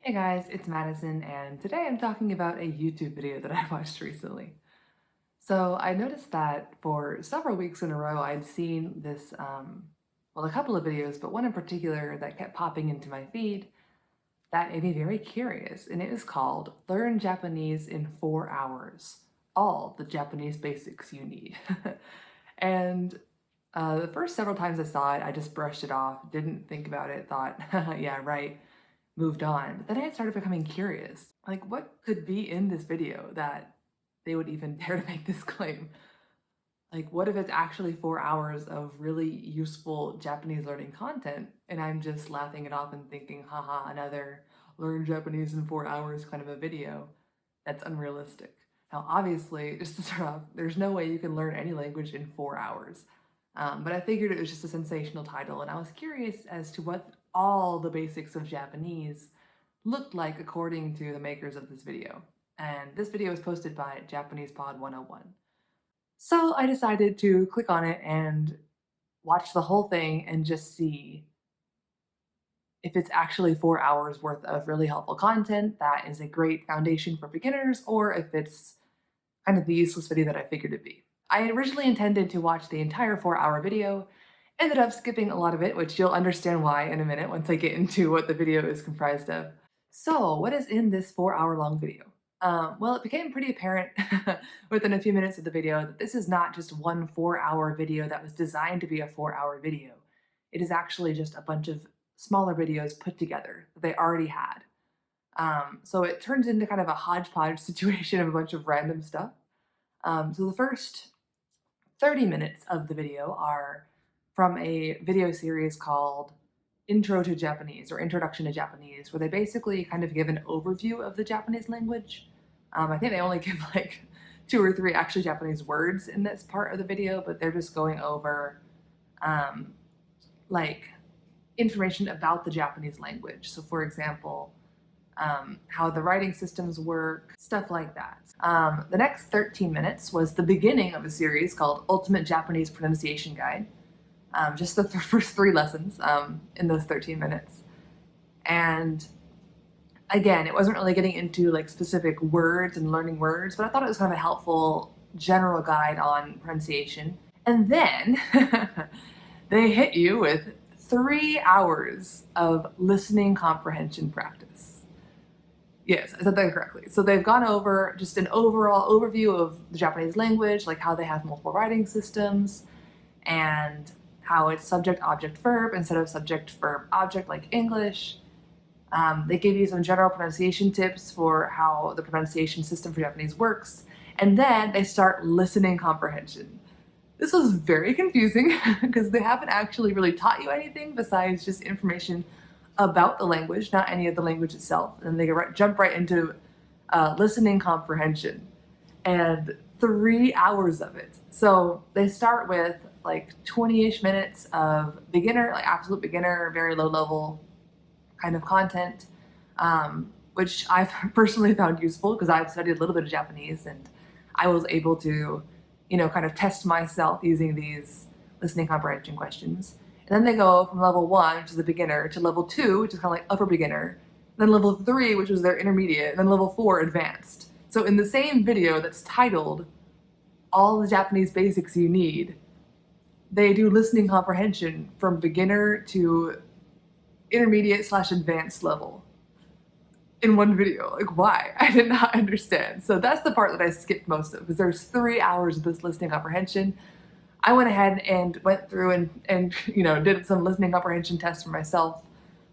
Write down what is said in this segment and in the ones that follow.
Hey guys, it's Madison, and today I'm talking about a YouTube video that I watched recently. So I noticed that for several weeks in a row, I'd seen this, well, a couple of videos, but one in particular that kept popping into my feed that made me very curious, and it was called Learn Japanese in 4 Hours, All the Japanese Basics You Need. And the first several times I saw it, I just brushed it off, didn't think about it, thought, yeah, right, moved on. But then I started becoming curious. Like, what could be in this video that they would even dare to make this claim? Like, what if it's actually 4 hours of really useful Japanese learning content and I'm just laughing it off and thinking, haha, another learn Japanese in 4 hours kind of a video? That's unrealistic. Now, obviously, just to start off, there's no way you can learn any language in 4 hours. But I figured it was just a sensational title, and I was curious as to what all the basics of Japanese looked like according to the makers of this video. And this video was posted by Japanese Pod 101. So I decided to click on it and watch the whole thing and just see if it's actually 4 hours worth of really helpful content that is a great foundation for beginners, or if it's kind of the useless video that I figured it'd be. I originally intended to watch the entire 4-hour video, ended up skipping a lot of it, which you'll understand why in a minute once I get into what the video is comprised of. So what is in this 4-hour long video? Well, it became pretty apparent within a few minutes of the video that this is not just one 4-hour video that was designed to be a 4-hour video. It is actually just a bunch of smaller videos put together that they already had. So it turns into kind of a hodgepodge situation of a bunch of random stuff. So the first 30 minutes of the video are from a video series called Intro to Japanese or Introduction to Japanese, where they basically kind of give an overview of the Japanese language. I think they only give like 2 or 3 actually Japanese words in this part of the video, but they're just going over like information about the Japanese language. So for example, how the writing systems work, stuff like that. The next 13 minutes was the beginning of a series called Ultimate Japanese Pronunciation Guide. Just the first 3 lessons in those 13 minutes. And again, it wasn't really getting into like specific words and learning words, but I thought it was kind of a helpful general guide on pronunciation. And then they hit you with 3 hours of listening comprehension practice. Yes, I said that correctly. So they've gone over just an overall overview of the Japanese language, like how they have multiple writing systems and how it's subject, object, verb instead of subject, verb, object like English. They give you some general pronunciation tips for how the pronunciation system for Japanese works. And then they start listening comprehension. This was very confusing because they haven't actually really taught you anything besides just information about the language, not any of the language itself. And they jump right into listening comprehension and 3 hours of it. So they start with like 20-ish minutes of beginner, like absolute beginner, very low level kind of content, which I've personally found useful because I've studied a little bit of Japanese and I was able to, kind of test myself using these listening comprehension questions. And then they go from level 1, which is the beginner, to level 2, which is kind of like upper beginner, then level 3, which was their intermediate, and then level 4, advanced. So in the same video that's titled All the Japanese Basics You Need, they do listening comprehension from beginner to intermediate/advanced level in one video. Like, why? I did not understand. So that's the part that I skipped most of, because there's 3 hours of this listening comprehension. I went ahead and went through and did some listening comprehension tests for myself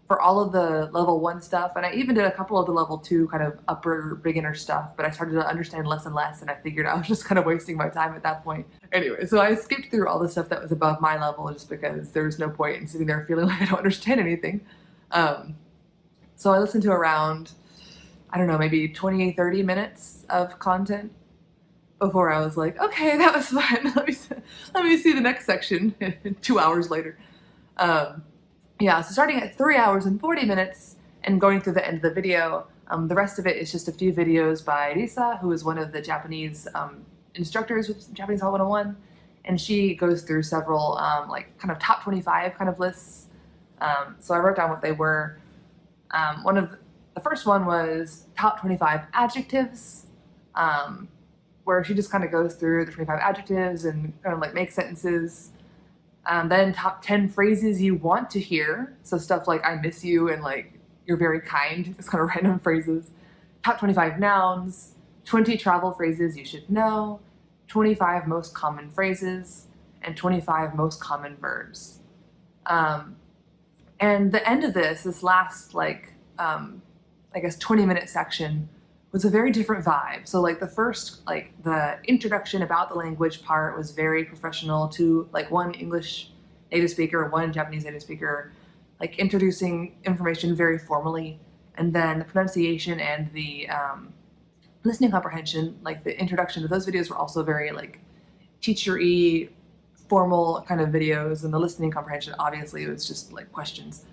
for all of the level 1 stuff, and I even did a couple of the level 2 kind of upper beginner stuff, but I started to understand less and less, and I figured I was just kind of wasting my time at that point. Anyway, so I skipped through all the stuff that was above my level just because there's no point in sitting there feeling like I don't understand anything. So I listened to around, I don't know, maybe 28, 30 minutes of content before I was like, okay, that was fun. Let me see the next section 2 hours later. Yeah, so starting at 3 hours and 40 minutes and going through the end of the video, the rest of it is just a few videos by Risa, who is one of the Japanese instructors with Japanese Hall 101, and she goes through several like kind of top 25 kind of lists. So I wrote down what they were. One of the first one was top 25 adjectives, where she just kind of goes through the 25 adjectives and kind of like makes sentences. Then top 10 phrases you want to hear. So stuff like I miss you and like you're very kind, just kind of random phrases. Top 25 nouns, 20 travel phrases you should know, 25 most common phrases, and 25 most common verbs. And the end of this last like, I guess 20-minute section was a very different vibe. So like the first, like the introduction about the language part was very professional to like one English native speaker, one Japanese native speaker, like introducing information very formally. And then the pronunciation and the listening comprehension, like the introduction to those videos were also very like teacher-y, formal kind of videos. And the listening comprehension, obviously, was just like questions.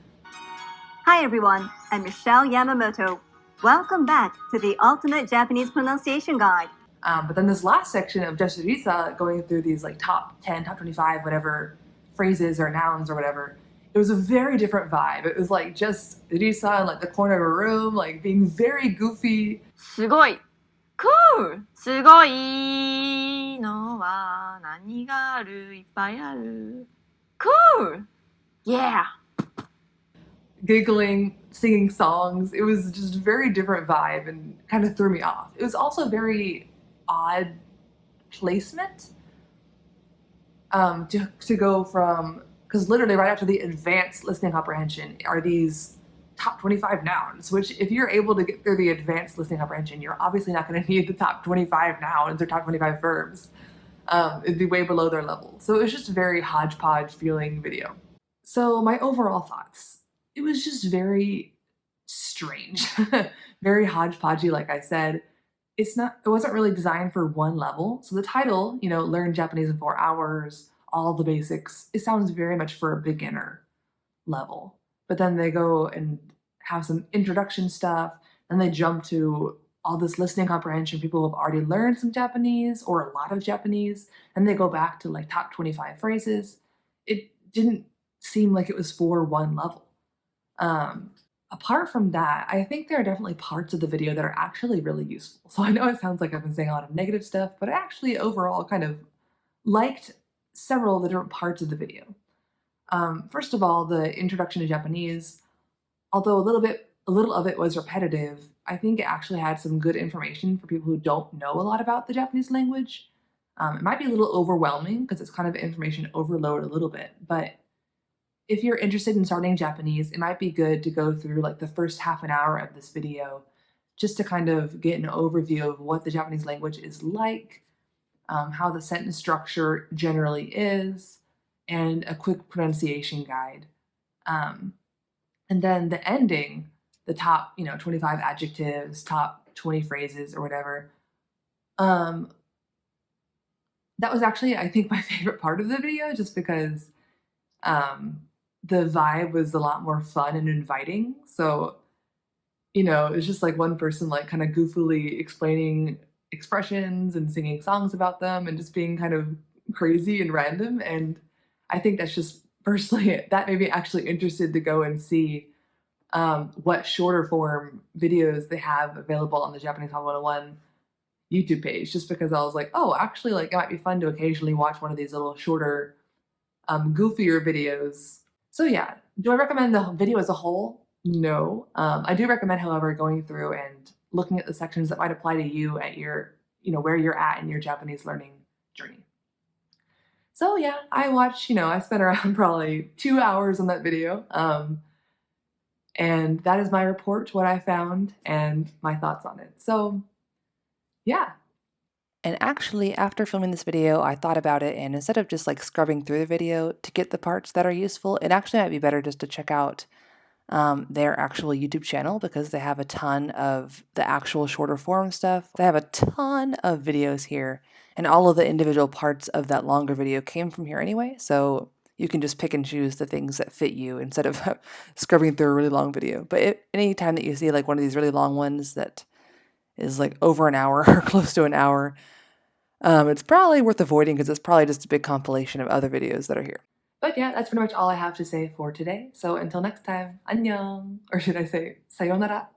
Hi everyone, I'm Michelle Yamamoto. Welcome back to the Ultimate Japanese Pronunciation Guide. But then this last section of just Risa going through these like top 10, top 25, whatever phrases or nouns or whatever, it was a very different vibe. It was like just Risa in like the corner of a room, like being very goofy. すごい Cool! すごいのは何があるいっぱいある Cool! Yeah! Giggling, singing songs. It was just a very different vibe and kind of threw me off. It was also very odd placement to go from, because literally right after the advanced listening comprehension are these top 25 nouns, which if you're able to get through the advanced listening comprehension, you're obviously not going to need the top 25 nouns or top 25 verbs. It'd be way below their level. So it was just a very hodgepodge feeling video. So my overall thoughts. It was just very strange, very hodgepodgey, like I said. It wasn't really designed for one level. So the title, learn Japanese in 4 hours, all the basics, it sounds very much for a beginner level. But then they go and have some introduction stuff, and they jump to all this listening comprehension, people who have already learned some Japanese or a lot of Japanese, and they go back to like top 25 phrases. It didn't seem like it was for one level. Apart from that, I think there are definitely parts of the video that are actually really useful. So I know it sounds like I've been saying a lot of negative stuff, but I actually overall kind of liked several of the different parts of the video. First of all, the introduction to Japanese, although a little of it was repetitive, I think it actually had some good information for people who don't know a lot about the Japanese language. It might be a little overwhelming because it's kind of information overload a little bit, but if you're interested in starting Japanese, it might be good to go through like the first half an hour of this video just to kind of get an overview of what the Japanese language is like, how the sentence structure generally is, and a quick pronunciation guide. And then the ending, the top, 25 adjectives, top 20 phrases or whatever, that was actually, I think, my favorite part of the video just because the vibe was a lot more fun and inviting. So, it's just like one person like kind of goofily explaining expressions and singing songs about them and just being kind of crazy and random. And I think that's just personally, that made me actually interested to go and see what shorter form videos they have available on the Japanese Hot 101 YouTube page, just because I was like, oh, actually, like it might be fun to occasionally watch one of these little shorter, goofier videos. So yeah, do I recommend the video as a whole? No. I do recommend, however, going through and looking at the sections that might apply to you at your, where you're at in your Japanese learning journey. So yeah, I spent around probably 2 hours on that video. And that is my report, what I found, and my thoughts on it. So yeah. And actually, after filming this video, I thought about it, and instead of just like scrubbing through the video to get the parts that are useful, it actually might be better just to check out their actual YouTube channel, because they have a ton of the actual shorter form stuff. They have a ton of videos here, and all of the individual parts of that longer video came from here anyway, so you can just pick and choose the things that fit you instead of scrubbing through a really long video. But any time that you see like one of these really long ones that is like over an hour or close to an hour, it's probably worth avoiding because it's probably just a big compilation of other videos that are here. But yeah, that's pretty much all I have to say for today. So until next time, annyeong, or should I say sayonara?